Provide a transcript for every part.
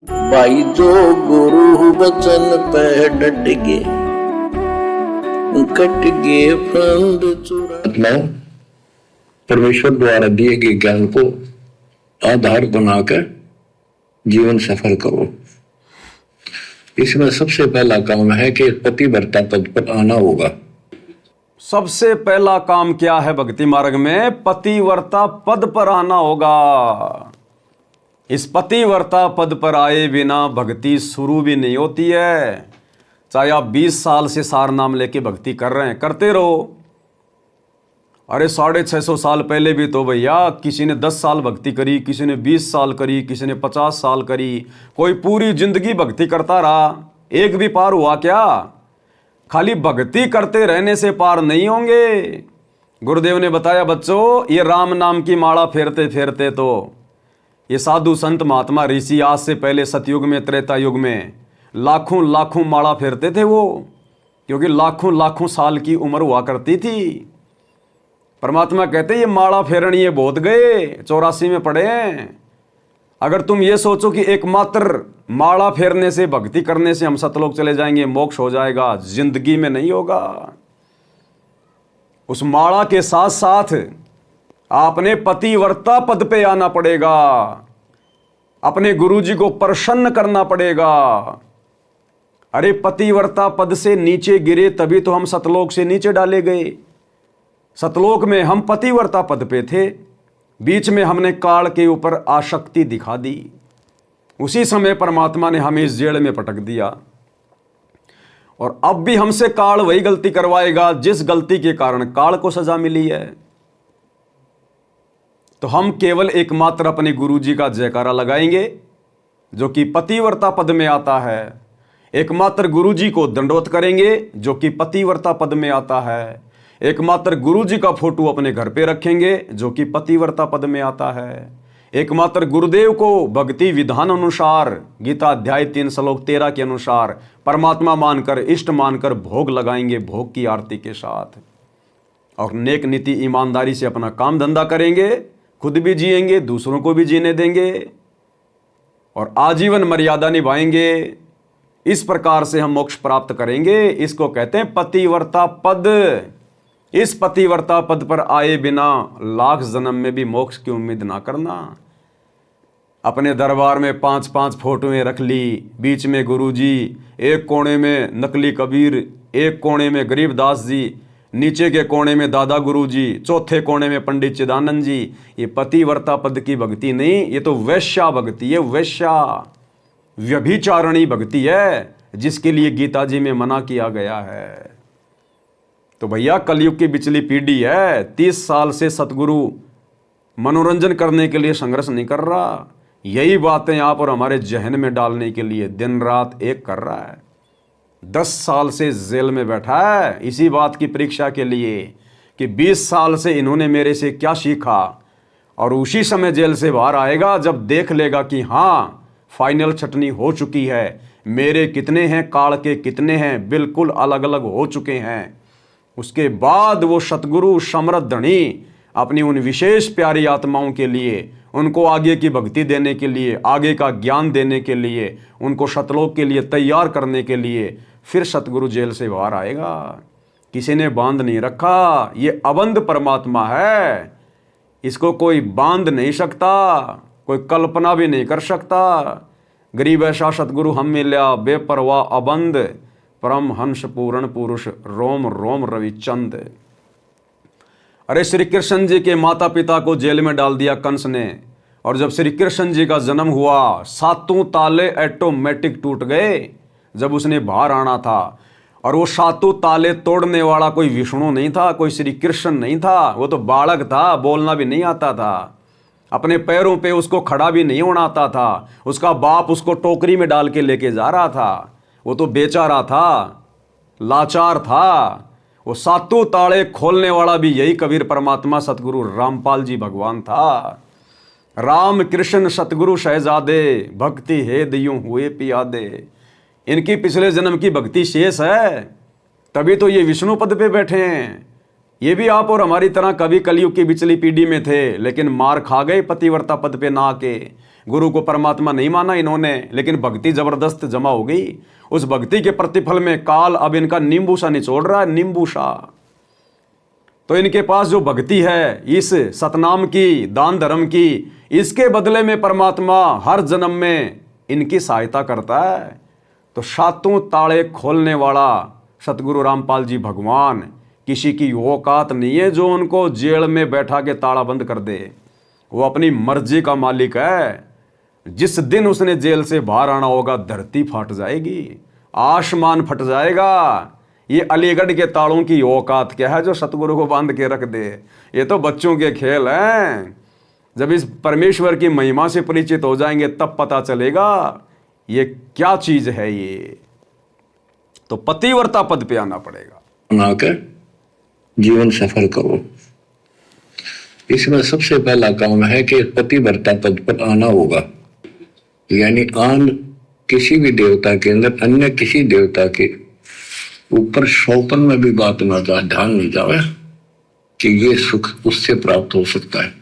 भाई जो गुरु वचन पे डट गए, कट गए फंद चुरा। मतलब परमेश्वर द्वारा दिए गए ज्ञान को आधार बनाकर जीवन सफल करो। इसमें सबसे पहला काम है कि पतिव्रता पद पर आना होगा। सबसे पहला काम क्या है भक्ति मार्ग में? पतिव्रता पद पर आना होगा। इस पतिव्रता पद पर आए बिना भक्ति शुरू भी नहीं होती है। चाहे आप 20 साल से सार नाम लेके भक्ति कर रहे हैं, करते रहो। अरे 650 साल पहले भी तो भैया किसी ने 10 साल भक्ति करी, किसी ने 20 साल करी, किसी ने 50 साल करी, कोई पूरी जिंदगी भक्ति करता रहा। एक भी पार हुआ क्या? खाली भक्ति करते रहने से पार नहीं होंगे। गुरुदेव ने बताया बच्चों, ये राम नाम की माला फेरते फेरते तो ये साधु संत महात्मा ऋषि आज से पहले सतयुग में, त्रेता युग में लाखों लाखों माला फेरते थे वो, क्योंकि लाखों लाखों साल की उम्र हुआ करती थी। परमात्मा कहते ये माला फेरनी ये बहुत गए, 84 में पड़े हैं। अगर तुम ये सोचो कि एकमात्र माला फेरने से, भक्ति करने से हम सतलोक चले जाएंगे, मोक्ष हो जाएगा, जिंदगी में नहीं होगा। उस माला के साथ साथ आपने पतिव्रता पद पे आना पड़ेगा, अपने गुरुजी को प्रसन्न करना पड़ेगा। अरे पतिव्रता पद से नीचे गिरे तभी तो हम सतलोक से नीचे डाले गए। सतलोक में हम पतिव्रता पद पे थे, बीच में हमने काल के ऊपर आसक्ति दिखा दी। उसी समय परमात्मा ने हमें इस जेल में पटक दिया। और अब भी हमसे काल वही गलती करवाएगा जिस गलती के कारण काल को सजा मिली है। तो हम केवल एकमात्र अपने गुरुजी का जयकारा लगाएंगे जो कि पतिव्रता पद में आता है। एकमात्र गुरुजी को दंडवत करेंगे जो कि पतिव्रता पद में आता है। एकमात्र गुरुजी का फोटो अपने घर पे रखेंगे जो कि पतिव्रता पद में आता है। एकमात्र गुरुदेव को भक्ति विधान अनुसार गीता अध्याय 3 श्लोक 13 के अनुसार परमात्मा मानकर, इष्ट मानकर भोग लगाएंगे, भोग की आरती के साथ। और नेक नीति ईमानदारी से अपना काम धंधा करेंगे, खुद भी जिएंगे, दूसरों को भी जीने देंगे और आजीवन मर्यादा निभाएंगे। इस प्रकार से हम मोक्ष प्राप्त करेंगे। इसको कहते हैं पतिव्रता पद। इस पतिव्रता पद पर आए बिना लाख जन्म में भी मोक्ष की उम्मीद ना करना। अपने दरबार में 5-5 फोटोएं रख ली, बीच में गुरुजी, एक कोने में नकली कबीर, एक कोने में गरीबदास जी, नीचे के कोने में दादा गुरुजी, चौथे कोने में पंडित चिदानंद जी। ये पतिव्रता पद की भक्ति नहीं, ये तो वैश्या भक्ति है, वैश्या व्यभिचारणी भक्ति है, जिसके लिए गीता जी में मना किया गया है। तो भैया कलयुग की बिचली पीढ़ी है। 30 साल से सतगुरु मनोरंजन करने के लिए संघर्ष नहीं कर रहा, यही बातें आप और हमारे जहन में डालने के लिए दिन रात एक कर रहा है। 10 साल से जेल में बैठा है इसी बात की परीक्षा के लिए कि 20 साल से इन्होंने मेरे से क्या सीखा। और उसी समय जेल से बाहर आएगा जब देख लेगा कि हाँ फाइनल छटनी हो चुकी है, मेरे कितने हैं, काल के कितने हैं, बिल्कुल अलग अलग हो चुके हैं। उसके बाद वो सतगुरु समृद्ध धनी अपनी उन विशेष प्यारी आत्माओं के लिए, उनको आगे की भक्ति देने के लिए, आगे का ज्ञान देने के लिए, उनको सतलोक के लिए तैयार करने के लिए फिर सतगुरु जेल से बाहर आएगा। किसी ने बांध नहीं रखा, ये अबंध परमात्मा है, इसको कोई बांध नहीं सकता, कोई कल्पना भी नहीं कर सकता। गरीब ऐसा सतगुरु हम मिल्या, बेपरवाह अबंध, परम हंस पूर्ण पुरुष, रोम रोम रविचंद। अरे श्री कृष्ण जी के माता पिता को जेल में डाल दिया कंस ने, और जब श्री कृष्ण जी का जन्म हुआ 7 ताले ऑटोमेटिक टूट गए जब उसने बाहर आना था। और वो 7 ताले तोड़ने वाला कोई विष्णु नहीं था, कोई श्री कृष्ण नहीं था, वो तो बालक था, बोलना भी नहीं आता था, अपने पैरों पे उसको खड़ा भी नहीं होना आता था। उसका बाप उसको टोकरी में डाल के लेके जा रहा था, वो तो बेचारा था, लाचार था। वो 7 ताले खोलने वाला भी यही कबीर परमात्मा सतगुरु रामपाल जी भगवान था। राम कृष्ण सतगुरु शहजादे, भक्ति हे दियों हुए पियादे। इनकी पिछले जन्म की भक्ति शेष है, तभी तो ये विष्णु पद पे बैठे हैं। ये भी आप और हमारी तरह कभी कलयुग की बिचली पीढ़ी में थे, लेकिन मार खा गए पतिव्रता पद पे ना आके। गुरु को परमात्मा नहीं माना इन्होंने, लेकिन भक्ति जबरदस्त जमा हो गई। उस भक्ति के प्रतिफल में काल अब इनका नींबू सा निचोड़ रहा है, नींबू सा। तो इनके पास जो भक्ति है इस सतनाम की, दान धर्म की, इसके बदले में परमात्मा हर जन्म में इनकी सहायता करता है। तो सातों ताले खोलने वाला सतगुरु रामपाल जी भगवान, किसी की औकात नहीं है जो उनको जेल में बैठा के ताला बंद कर दे। वो अपनी मर्जी का मालिक है। जिस दिन उसने जेल से बाहर आना होगा, धरती फट जाएगी, आसमान फट जाएगा। ये अलीगढ़ के तालों की औकात क्या है जो सतगुरु को बांध के रख दे। ये तो बच्चों के खेल हैं। जब इस परमेश्वर की महिमा से परिचित हो जाएंगे तब पता चलेगा ये क्या चीज है। ये तो पतिव्रता पद पे आना पड़ेगा, बनाकर जीवन सफल करो। इसमें सबसे पहला काम है कि पतिव्रता पद पर आना होगा। यानी आन किसी भी देवता के अंदर अन्य किसी देवता के ऊपर शौपन में भी बात ना जाए, ध्यान नहीं जाए कि ये सुख उससे प्राप्त हो सकता है।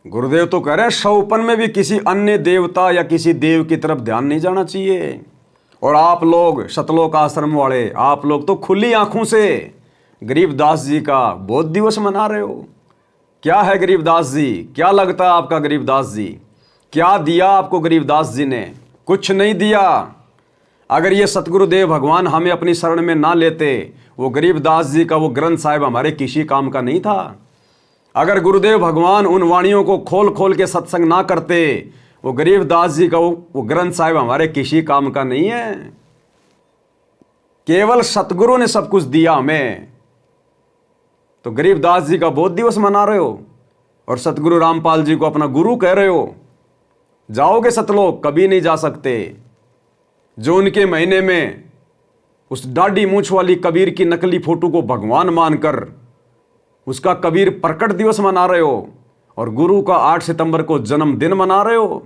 गुरुदेव तो कह रहे हैं शौपन में भी किसी अन्य देवता या किसी देव की तरफ ध्यान नहीं जाना चाहिए। और आप लोग सतलोक आश्रम वाले, आप लोग तो खुली आंखों से गरीबदास जी का बोध दिवस मना रहे हो। क्या है गरीबदास जी? क्या लगता है आपका गरीबदास जी? क्या दिया आपको गरीबदास जी ने? कुछ नहीं दिया। अगर ये सतगुरुदेव भगवान हमें अपनी शरण में ना लेते, वो गरीबदास जी का वो ग्रंथ साहिब हमारे किसी काम का नहीं था। अगर गुरुदेव भगवान उन वाणियों को खोल खोल के सत्संग ना करते, वो गरीबदास जी का वो ग्रंथ साहिब हमारे किसी काम का नहीं है। केवल सतगुरु ने सब कुछ दिया हमें। तो गरीबदास जी का बोध दिवस मना रहे हो और सतगुरु रामपाल जी को अपना गुरु कह रहे हो। जाओगे सतलोक? कभी नहीं जा सकते। जो उनके महीने में उस दाढ़ी मूंछ वाली कबीर की नकली फोटो को भगवान मानकर उसका कबीर प्रकट दिवस मना रहे हो और गुरु का 8 सितंबर को जन्मदिन मना रहे हो।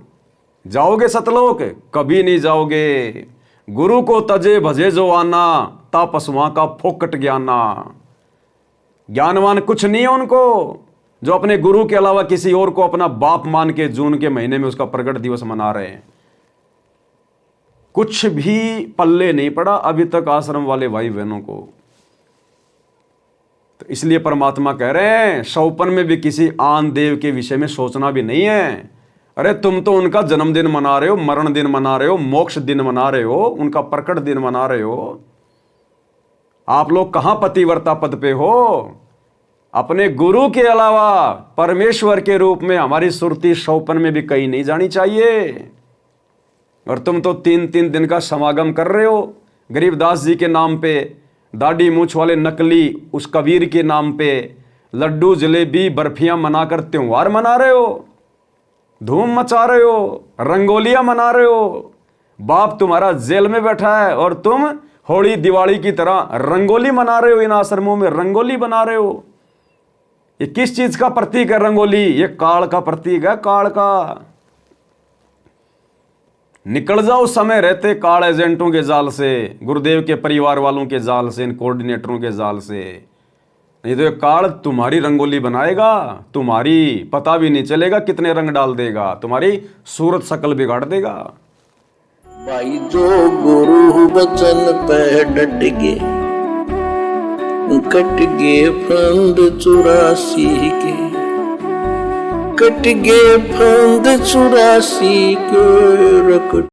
जाओगे सतलोक? कभी नहीं जाओगे। गुरु को तजे भजे जो आना, तापसवां का फोकट ज्ञाना। ज्ञानवान कुछ नहीं है उनको जो अपने गुरु के अलावा किसी और को अपना बाप मान के जून के महीने में उसका प्रकट दिवस मना रहे हैं। कुछ भी पल्ले नहीं पड़ा अभी तक आश्रम वाले भाई बहनों को। तो इसलिए परमात्मा कह रहे हैं शौपन में भी किसी आन देव के विषय में सोचना भी नहीं है। अरे तुम तो उनका जन्मदिन मना रहे हो, मरण दिन मना रहे हो, मोक्ष दिन मना रहे हो, उनका प्रकट दिन मना रहे हो। आप लोग कहां पतिव्रता पद पे हो? अपने गुरु के अलावा परमेश्वर के रूप में हमारी सुरती शौपन में भी कहीं नहीं जानी चाहिए। और तुम तो 3-3 दिन का समागम कर रहे हो गरीबदास जी के नाम पे, दाढ़ी मूंछ वाले नकली उस कबीर के नाम पे लड्डू जलेबी बर्फियां मनाकर त्योहार मना रहे हो, धूम मचा रहे हो, रंगोलियां मना रहे हो। बाप तुम्हारा जेल में बैठा है और तुम होली दिवाली की तरह रंगोली मना रहे हो। इन आश्रमों में रंगोली बना रहे हो। ये किस चीज का प्रतीक है रंगोली? ये काल का प्रतीक है, काल का। निकल जाओ समय रहते काल एजेंटों के जाल से, गुरुदेव के परिवार वालों के जाल से, इन कोऑर्डिनेटरों के जाल से। नहीं तो ये काल तुम्हारी रंगोली बनाएगा, तुम्हारी पता भी नहीं चलेगा कितने रंग डाल देगा, तुम्हारी सूरत शकल बिगाड़ देगा। भाई जो गुरु बचन पे डट गे, कट गे फंद 84 के, कट गे फंद 84 के रकट।